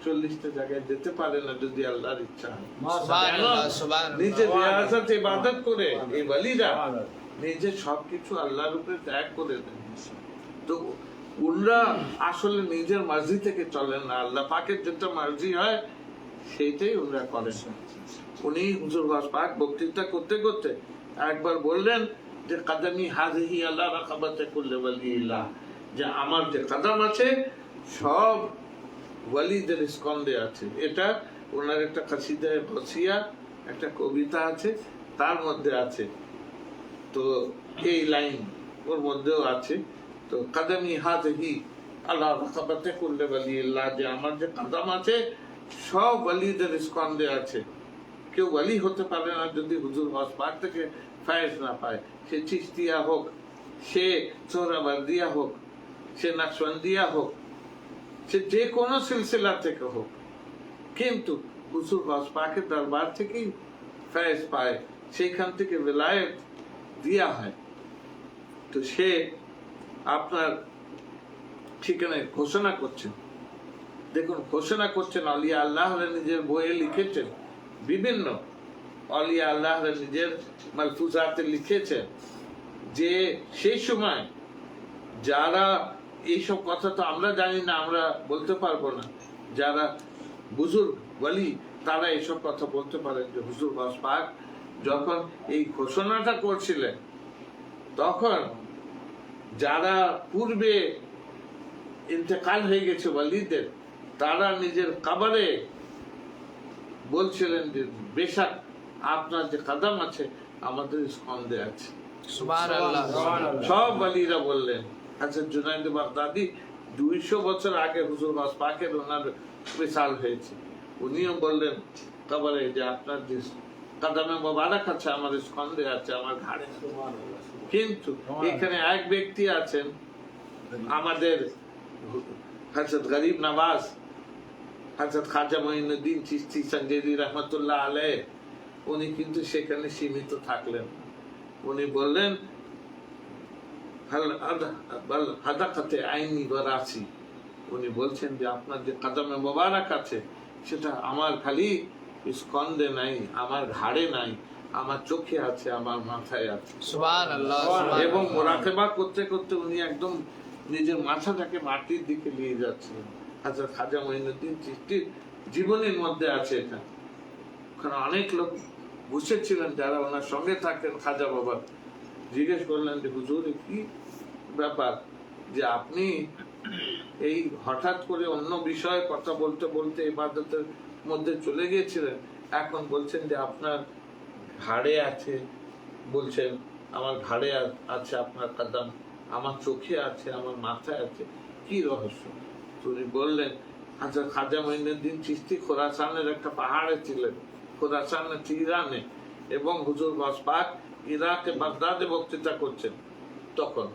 40টা জায়গায় যেতে পারে না যদি আল্লাহর ইচ্ছা হয়? নিজে রিয়াজত ইবাদত করে এই ওয়ালিরা নিজে সবকিছু আল্লাহর উপরে ত্যাগ করে দেন। তো উনরা আসলে নিজের মার্জি থেকে চলেন না, আল্লাহ পাকের যেটা মার্জি হয় সেইটাই উনরা করেন। উনি হুজুর গাউস পাক বক্তৃতা করতে করতে একবার বললেন যে কাদামি হাযিহি আলা রাকাবাতি কুল্লি ওয়ালিল্লাহ, যে আমার যে কদম আছে সব ওয়ালিদের স্কন্ধে আছে। এটা ওনার একটা কাসিদায়ে বসিয়া একটা কবিতা আছে, তার মধ্যে আছে। তো এই লাইন ওর মধ্যেও আছে। তো কাদামি হাযিহি আলা রাকাবাতি কুল্লি ওয়ালিল্লাহ, যে আমার যে কদম আছে সব ওয়ালিদের স্কন্ধে আছে। কেউ ওয়ালি হতে পারে না যদি হুজুর গাউস পাক থেকে ফায়েজ না পায়। সে চিশতিয়া হোক, সে সোহরাওয়ার্দিয়া হোক, সে নকশবন্দিয়া হোক, সে যে কোনো সিলসিলা থেকে হোক, কিন্তু হুজুর গাউস পাকের দরবার থেকেই ফায়েজ পায়, সেইখান থেকে বিলায়েত দিয়া হয়। তো সে আপনার ঠিকানায় ঘোষণা করছেন। দেখুন ঘোষণা করছেন, আউলিয়া আল্লাহ নিজের বইয়ে লিখেছেন, বিভিন্ন আউলিয়া আল্লাহ নিজের মালফুজাতে লিখেছেন যে সেই সময় যারা এইসব কথা তো আমরা জানি না, আমরা বলতে পারবো না, যারা বুজুর্গ ওয়ালি তারা এইসব কথা বলতে পারেন যে হুজুর গাউস পাক যখন এই ঘোষণাটা করছিলেন তখন যারা পূর্বে ইন্তেকাল হয়ে গেছে ওয়ালিদের, তারা নিজের কবরে বলছিলেন যে বেশক আপনার যে কদম আছে আমাদের স্কন্ধে আছে। সুবহানাল্লাহ। সব ওয়ালিরা বললেন। হযরত জুনায়েদ বাগদাদি 200 বছর আগে হুজুর গাউস পাকের ওনার মিসাল হয়েছে, উনিও বললেন কবরে যে আপনার যে কদমে মোবারক আছে আমার স্কন্ধে আছে, আমার ঘাড়ে। কিন্তু এখানে এক ব্যক্তি আছেন আমাদের হযরত গরিব নওয়াজ হযরত খাজা মঈনুদ্দিন চিশতি সঞ্জেদি রহমতুল্লাহ আলাইহ, উনি কিন্তু সেখানে সীমিত থাকলেন। উনি বললেন হাদাকাতে আইনি ওয়ারাসি, উনি বলছেন যে আপনার যে কদমে মোবারক আছে সেটা আমার খালি স্কন্ধে নাই, আমার ঘাড়ে নাই, আমার চোখে আছে, আমার মাথায় আছে। সুবহানাল্লাহ। এবং মুরাকাবা করতে করতে উনি একদম নিজের মাথাটাকে মাটির দিকে নিয়ে যাচ্ছিলেন। হযরত খাজা মঈনুদ্দিন চিশতির জীবনের মধ্যে আছে এটা। ওখানে অনেক লোক বসেছিলেন যারা ওনার সঙ্গে থাকতেন। খাজা বাবা জিজ্ঞেস করলেন যে হুজুর কি ব্যাপার যে আপনি এই হঠাৎ করে অন্য বিষয়ে কথা বলতে বলতে ইবাদতের মধ্যে চলে গিয়েছিলেন, এখন বলছেন যে আপনার ঘাড়ে আছে, বলছেন আমার ঘাড়ে আছে আপনার কদম, আমার চোখে আছে, আমার মাথায় আছে, কি রহস্য? উনি বললেন হযরত খাজা মঈনুদ্দিন চিশতি খোরাসানের একটা পাহাড়ে ছিলেন, খোরাসানের ইরানে, এবং হুজুর গাউস পাক ইরাকে বাগদাদে বক্তৃতা করছেন। তখন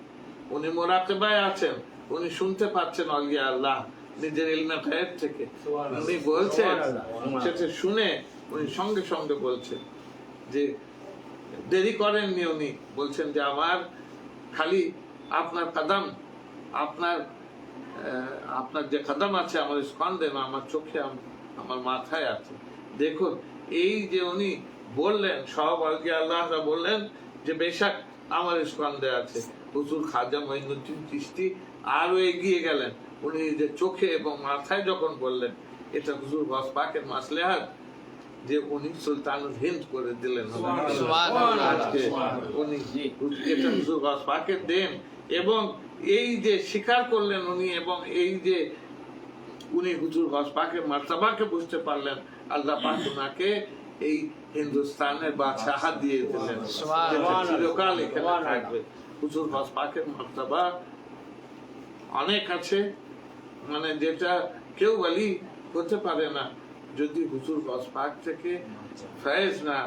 উনি মুরাকাবায় আছেন, উনি শুনতে পাচ্ছেন আউলিয়া আল্লাহ নিজের ইলমে গায়েব থেকে। উনি বলছেন, সেটা শুনে উনি সঙ্গে সঙ্গে বলছেন যে দেরি করেননি, উনি বলছেন যে আমার খালি আপনার কদম, আপনার যে কদম আছে আমার স্কন্ধে না, আমার চোখে, আমার মাথায় আছে। দেখুন এই যে উনি বললেন সব আজকে আল্লাহ বললেন যে বেশাক আমার স্কন্ধে আছে। হুজুর খাজা মঈনুদ্দিন চিশতি আরো এগিয়ে গেলেন, উনি নিজের চোখে এবং মাথায় যখন বললেন এটা হুজুর গস পাকের মাসলেহাত, যে উনি সুলতানুল হিন্দ করে দিলেন আজকে, উনি এটা হুজুর গস পাকের দেন। এবং এই যে স্বীকার করলেন উনি, এবং এই যে উনি হুজুর গস পাকের মার্তাবাকে বুঝতে পারলেন, আল্লাহ পাক উনাকে এই হিন্দুস্তানের বাদশাহ দিয়ে দিলেন, যেটা চিরকাল এখানে থাকবে। হুজুর গস পাকের মার্তাবা অনেক আছে, মানে যেটা কেউ বলি হতে পারে না যদি হুজুর গস পাক থেকে ফয়েজ না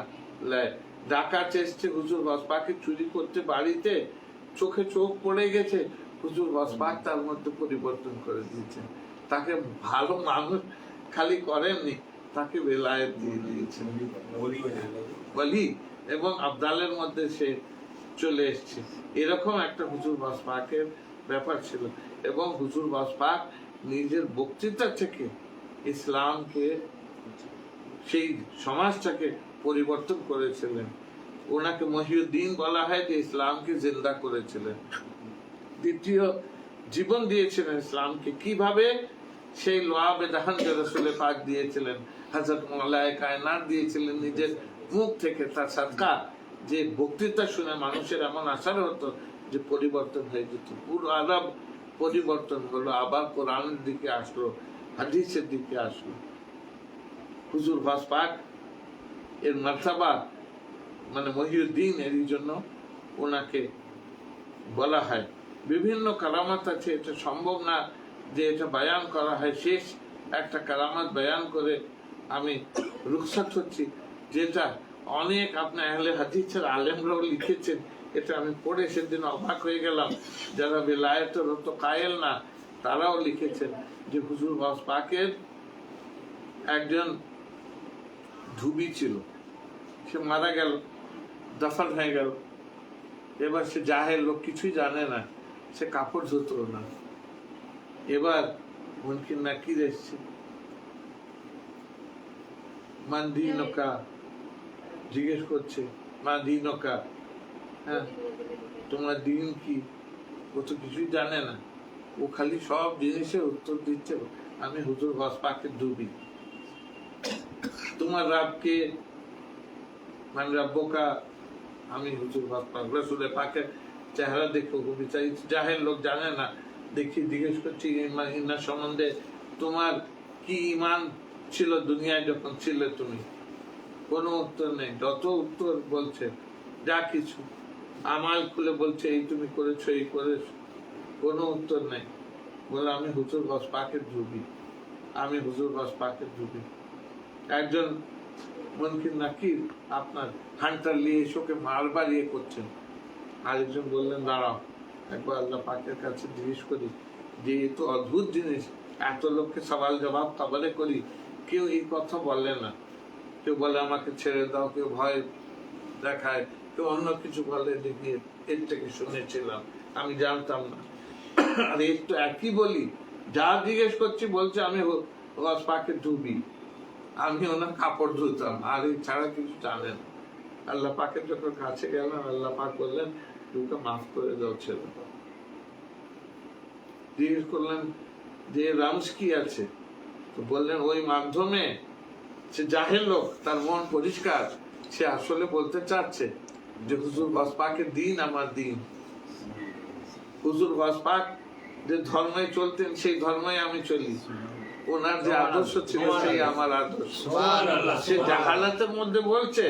নেয়। ডাকাত এসছে হুজুর গস পাকে চুরি করতে বাড়িতে, চোখে চোখ পড়ে গেছে, হুজুর গস পাক তার মধ্যে পরিবর্তন করে দিয়েছেন। তাকে ভালো মানুষ খালি করেননি, তাকে বেলায়েত দিয়ে দিয়েছেন, বলি এবং আবদালের মধ্যে সে চলে এসছে। এরকম একটা হুজুর গস পাকের ব্যাপার ছিল। এবং হুজুর গস পাক নিজের বক্তৃতা থেকে ইসলামকে, সেই সমাজটাকে পরিবর্তন করেছিলেন। ওনাকে মহিউদ্দিন বলা হয়, যে ইসলামকে জিন্দা করেছিলেন, দ্বিতীয় জীবন দিয়েছিলেন ইসলামকে। কিভাবে? সেই লোয়া বেদাহান যে রাসূল পাক দিয়েছিলেন, হযরত মাওলায়ে কায়নাত দিয়েছিলেন নিজের মুখ থেকে, তার সাদকা, যে বক্তৃতা শুনে মানুষের এমন আশার হতো যে পরিবর্তন হয়ে যেত, পুরো আরব পরিবর্তন হলো, আবার কোরআনের দিকে আসলো, হাদিসের দিকে আসলো। হুজুর গস পাক এর মারতাবা মানে মহিউদ্দিন, এর জন্য ওনাকে বলা হয়। বিভিন্ন কারামাত আছে, এটা সম্ভব না যে এটা বয়ান করা হয়। শেষ একটা কারামাত বয়ান করে আমি রুখসাত হচ্ছি, যেটা অনেক আপনার আহলে হাদিসের আলেমরাও লিখেছেন। এটা আমি পড়ে সেদিন অবাক হয়ে গেলাম, যারা বেলায়েতের তো কায়েল না তারাও লিখেছেন যে হুজুর গস পাকের একজন ধুবি ছিল, সে মারা গেল, দফন হয়ে গেল। এবার সে জাহেল লোক, কিছুই জানে না, সে কাপড় ধুতো না। এবার মুনকির নাকির এসছে, মান দীনুকা, জিজ্ঞেস করছে মা দীনুকা, হ্যাঁ তোমার দিন কি? ও তো কিছুই জানে না, ও খালি সব জিনিসের উত্তর দিচ্ছে আমি হুজুর গস পাকের ধুবি। তোমার রাবকে, মানে রাব্বকা, আমি হুজুর গস পাক রাসূলের পাকের চেহারা দেখো খুবই চাই। জাহেল লোক জানে না, দেখি জিজ্ঞেস করছি ইনার সম্বন্ধে, তোমার কি ইমান ছিল দুনিয়ায় যখন ছিলে তুমি? কোনো উত্তর নেই। যত উত্তর বলছে যা কিছু আমাল খুলে বলছে, এই তুমি করেছো, এই করেছো, কোনো উত্তর নেই। বলে আমি হুজুর গস পাকের ধুবি, আমি হুজুর গস পাকের ধুবি। একজন মুনকির নাকির আপনার হান্টার নিয়ে এসোকে মারবার ইয়ে করছেন, আরেকজন বললেন দাঁড়াও একবার আল্লাহ পাকের কাছে জিজ্ঞেস করি, যে এ তো অদ্ভুত জিনিস, এত লোককে সওয়াল জবাব কবরে করি, কেউ এই কথা বলে না। কেউ বলে আমাকে ছেড়ে দাও, কেউ ভয় দেখায়, কেউ অন্য কিছু বলে, দেখি এর থেকে শুনেছিলাম, আমি জানতাম না। আর এর তো একই বলি, যা জিজ্ঞেস করছি বলছে আমি গস পাকের ধুবি, আমি ওনার কাপড় ধুতাম, আর এই ছাড়া কিছু জানেন। আল্লাহ পাকের যখন কাছে গেলাম, আল্লাহ পাক বললেন তুইকে মাফ করে দাও ছেলে। জিজ্ঞেস করলেন যে রামস কি আছে, তো বললেন ওই মাধ্যমে সে জাহেল লোক, তার মন পরিষ্কার, সে আসলে বলতে চাচ্ছে যে হুজুর গস পাকের দিন আমার দিন। হুজুর গস পাক যে ধর্মে চলতেন সেই ধর্মে আমি চলি, ওনার যে আদর্শ ছিল সেই আমার আদর্শ। সে জাহালাতের মধ্যে বলছে,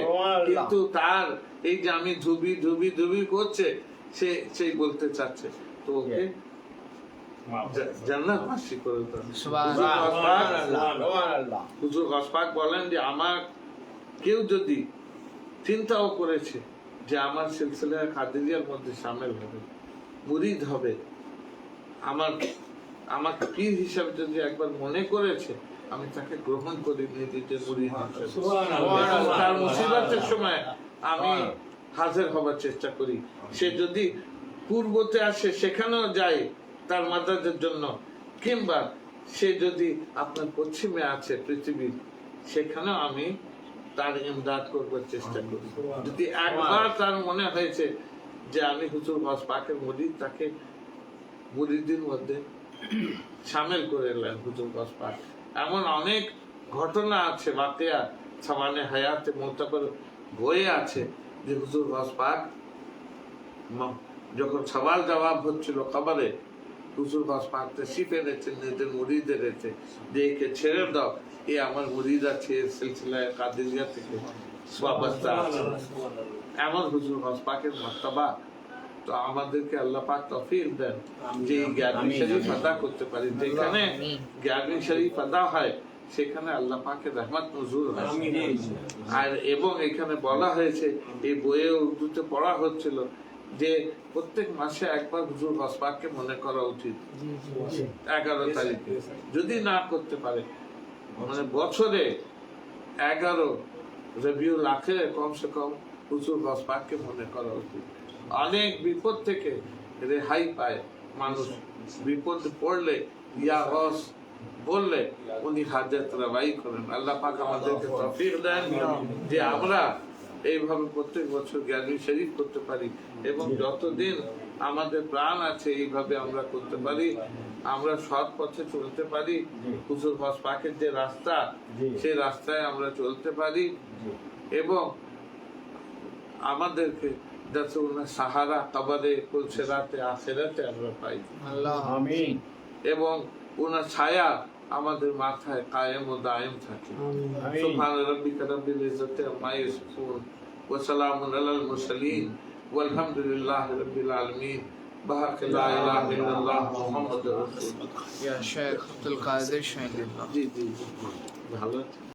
কিন্তু তার এই যে আমি ধুবি ধুবি ধুবি করছে, সে সেই বলতে চাচ্ছে, তো ওকে জান্নাতবাসী করে দেন। হুজুর গস পাক বলেন যে আমার কেউ যদি চিন্তাও করেছে যে আমার সিলসিলা কাদেরিয়ার মধ্যে শামিল হবে, মুরিদ হবে, আমাকে পীর হিসাবে যদি একবার মনে করেছে, আমি তাকে গ্রহণ করি নিজের মুরিদ হিসেবে। তার মুসিবতের সময় আমি হাজির হবার চেষ্টা করি। সে যদি পূর্বতে আসে সেখানেও যাই তার মাদাদের জন্য, কিংবা সে যদি আপনার পশ্চিমে আছে পৃথিবীর, সেখানেও আমি তার ইমদাদ করবার চেষ্টা করি। যদি একবার তার মনে হয়েছে যে আমি হুজুর গাউস পাকের মুরিদ, তাকে মুরিদের মধ্যে শামিল করে এলেন হুজুর গাউস পাক। এমন অনেক ঘটনা আছে, বাকিয়া সামানে হায়াতে মোতাবর বইয়ে আছে যে হুজুর গাউস পাক যখন সওয়াল জবাব হচ্ছিল কবরে, হুজুর গাউস পাক তশরিফ এনেছেন নিজের মুরিদের এসে যে একে ছেড়ে দাও, এ আমার মুরিদ আছে সিলসিলায়ে কাদেরিয়া থেকে ওয়াবস্তা আছে। এমন হুজুর গাউস পাকের মর্তবা। তো আমাদেরকে আল্লাহ পাক তৌফিক দেন যে জ্ঞানী শরীফ আদা করতে পারি। যেখানে জ্ঞানী শরীফ আদা হয় সেখানে আল্লাহ পাকের রহমত নজুল হয়। আর এবং এখানে বলা হয়েছে, এই বইয়ে উর্দুতে পড়া হচ্ছিল যে প্রত্যেক মাসে একবার হুজুর গাউস পাককে মনে করা উচিত 11 তারিখে। যদি না করতে পারে মানে বছরে 11 রবিউল আখিরে কমসে কম হুজুর গাউস পাককে মনে করা উচিত। অনেক বিপদ থেকে রেহাই পায় মানুষ। বিপদ পড়লে ইয়া গাউস বললে উনি হাজত রওয়াই করেন। আল্লাহ পাক আমাদেরকে তৌফিক দেন যে আমরা এইভাবে প্রত্যেক বছর জ্ঞানী শরীফ করতে পারি এবং যতদিন আমাদের প্রাণ আছে এইভাবে আমরা করতে পারি, আমরা সৎ পথে চলতে পারি, হুজুর গাউস পাকের যে রাস্তা সেই রাস্তায় আমরা চলতে পারি এবং আমাদেরকে যাতে ওনার সাহারা কবরে পুলসেরাতে আখিরাতে আমরা পাই। আল্লাহ আমিন। এবং ওনার ছায়া আমাদের মাথায় কায়েম ও দায়েম থাকে। সুবহান রাব্বিকা রাব্বিল ইজ্জাতি আম্মা ইয়াসিফুন ওয়া সালামুন আলাল মুরসালিন ওয়ালহামদুলিল্লাহি রাব্বিল আলামিন। বাহাক লা ইলাহা ইল্লাল্লাহ মুহাম্মাদুর রাসূলুল্লাহ। ইয়া শেখ আব্দুল কাদের শাইখুল্লাহ। জি জি ভালো।